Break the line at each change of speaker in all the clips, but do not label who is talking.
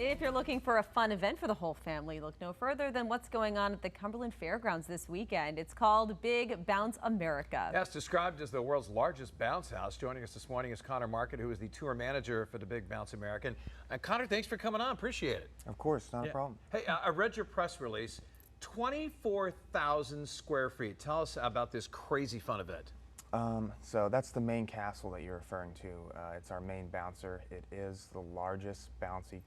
If you're looking for a fun event for the whole family, look no further than what's going on at the Cumberland Fairgrounds this weekend. It's called Big Bounce America.
Yes, described as the world's largest bounce house. Joining us this morning is Connor Market, who is the tour manager for the Big Bounce American. Connor, thanks for coming on. Appreciate it.
Of course, not a problem.
Hey, I read your press release. 24,000 square feet. Tell us about this crazy fun event.
So that's the Maine castle that you're referring to. It's our Maine bouncer. It is the largest bouncy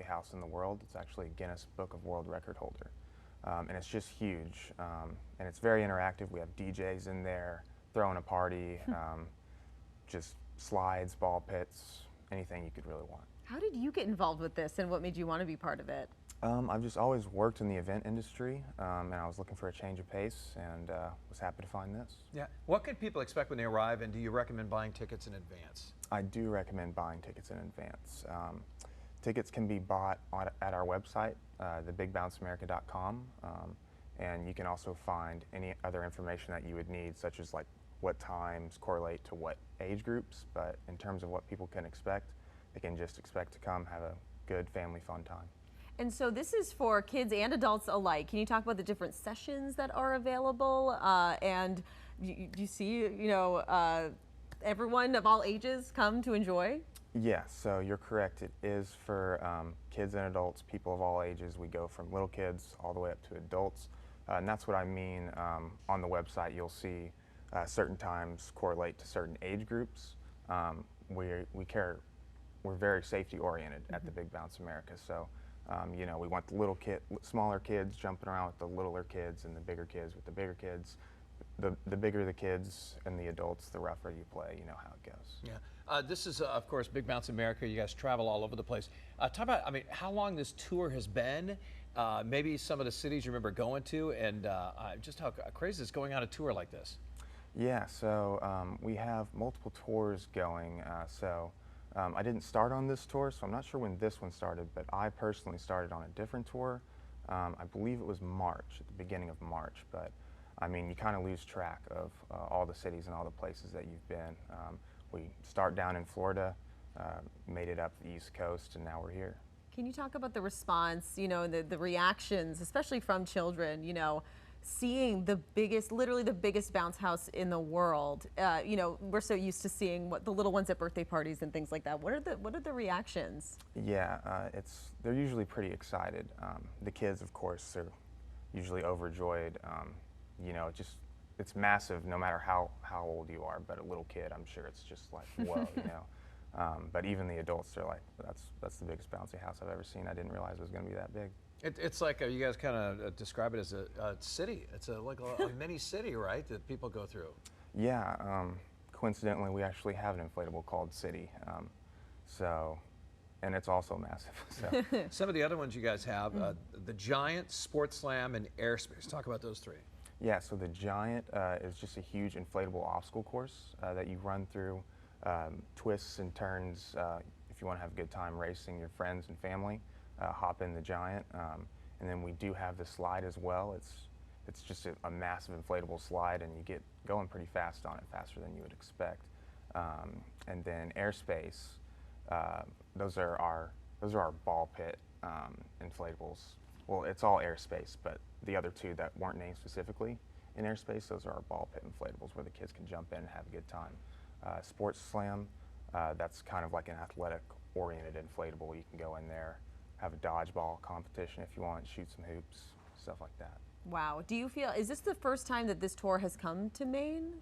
house in the world. It's actually a Guinness Book of World Record holder. And it's just huge. And it's very interactive. We have DJs in there throwing a party, just slides, ball pits, anything you could really want.
How did you get involved with this and what made you want to be part of it?
I've just always worked in the event industry, and I was looking for a change of pace and was happy to find this.
Yeah. What can people expect when they arrive, and do you recommend buying tickets in advance?
I do recommend buying tickets in advance. Tickets can be bought at our website, thebigbouncemerica.com, and you can also find any other information that you would need, such as like what times correlate to what age groups. But in terms of what people can expect, they can just expect to come have a good family fun time.
And so this is for kids and adults alike. Can you talk about the different sessions that are available? And you see, everyone of all ages come to enjoy?
Yeah, so you're correct. It is for kids and adults, people of all ages. We go from little kids all the way up to adults. And that's what I mean. On the website, you'll see certain times correlate to certain age groups. We're very safety oriented at the Big Bounce America. So, we want the smaller kids jumping around with the littler kids, and the bigger kids with the bigger kids. The bigger the kids and the adults, the rougher you play. You know how it goes.
Yeah. This is, of course, Big Bounce America. You guys travel all over the place. Talk about, how long this tour has been, maybe some of the cities you remember going to, and just how crazy it's going on a tour like this.
Yeah, so we have multiple tours going. I didn't start on this tour, so I'm not sure when this one started, but I personally started on a different tour. I believe it was March, at the beginning of March, but you kind of lose track of all the cities and all the places that you've been. We start down in Florida, made it up the East Coast, and now we're here.
Can you talk about the response, the reactions, especially from children, seeing literally the biggest bounce house in the world? We're so used to seeing the little ones at birthday parties and things like that. What are the reactions?
Yeah, they're usually pretty excited. The kids, of course, are usually overjoyed. It's massive no matter how old you are, but a little kid, I'm sure it's just like, whoa, But even the adults are like, that's the biggest bouncy house I've ever seen. I didn't realize it was going to be that big.
It's like you guys kind of describe it as a city. It's like a mini city, right, that people go through.
Yeah, coincidentally, we actually have an inflatable called City. And it's also massive. So.
Some of the other ones you guys have, the Giant, Sports Slam, and Airspace. Talk about those three.
Yeah, so the Giant is just a huge inflatable obstacle course that you run through, twists and turns. If you want to have a good time racing your friends and family, hop in the Giant. And then we do have the slide as well. It's just a massive inflatable slide, and you get going pretty fast on it, faster than you would expect. And then Airspace, those are our ball pit inflatables. Well, it's all Airspace, but the other two that weren't named specifically in Airspace, those are our ball pit inflatables where the kids can jump in and have a good time. Sports Slam, that's kind of like an athletic-oriented inflatable. You can go in there, have a dodgeball competition if you want, shoot some hoops, stuff like that.
Wow. Do you feel, is this the first time that this tour has come to Maine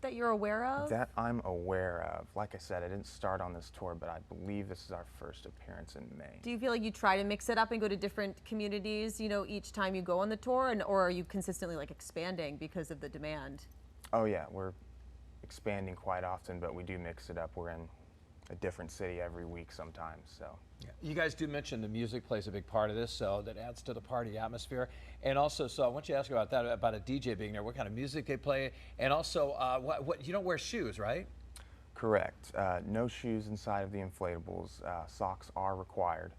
that you're aware of?
That I'm aware of. Like I said, I didn't start on this tour, but I believe this is our first appearance in Maine.
Do you feel like you try to mix it up and go to different communities, each time you go on the tour, or are you consistently expanding because of the demand?
Oh yeah, we're expanding quite often, but we do mix it up. We're in a different city every week sometimes. So.
Yeah. You guys do mention the music plays a big part of this, so that adds to the party atmosphere. And also, so I want you to ask about that, about a DJ being there, what kind of music they play, and also, what you don't wear shoes, right?
Correct. No shoes inside of the inflatables. Socks are required.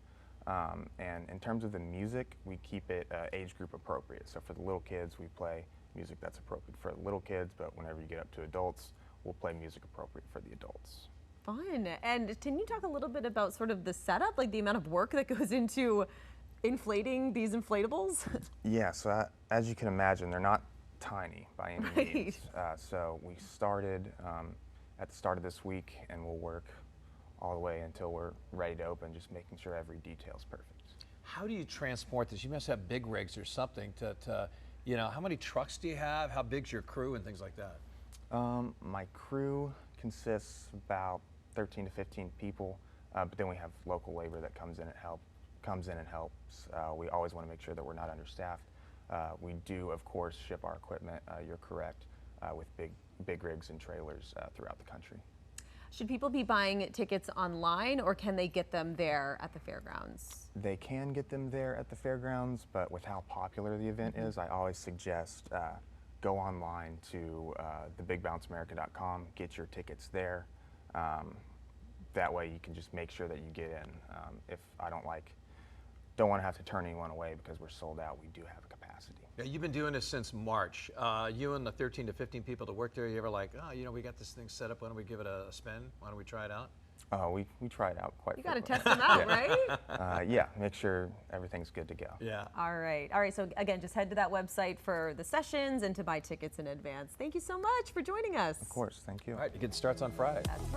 And in terms of the music, we keep it age group appropriate. So for the little kids, we play music that's appropriate for the little kids, but whenever you get up to adults, we'll play music appropriate for the adults.
Fun. And can you talk a little bit about sort of the setup, like the amount of work that goes into inflating these inflatables?
Yeah, so as you can imagine, they're not tiny by any
Right.
means. So we started at the start of this week, and we'll work all the way until we're ready to open, just making sure every detail is perfect.
How do you transport this? You must have big rigs or something to you know, how many trucks do you have? How big's your crew and things like that?
My crew consists about 13 to 15 people, but then we have local labor that comes in and helps. We always want to make sure that we're not understaffed. We do, of course, ship our equipment. You're correct, with big rigs and trailers throughout the country.
Should people be buying tickets online, or can they get them there at the fairgrounds?
They can get them there at the fairgrounds, but with how popular the event is, I always suggest go online to thebigbouncemerica.com, get your tickets there. That way you can just make sure that you get in. If I don't want to have to turn anyone away because we're sold out, we do have a capacity.
Yeah, you've been doing this since March. You and the 13 to 15 people that work there, you ever like, oh, you know, we got this thing set up, why don't we give it a spin? Why don't we try it out?
We try it out quite
You got to
frequently.
test them out, right?
Yeah, make sure everything's good to go.
Yeah.
All right. All right. So again, just head to that website for the sessions and to buy tickets in advance. Thank you so much for joining us.
Of course, thank you.
All right, it starts on Friday.
That's right.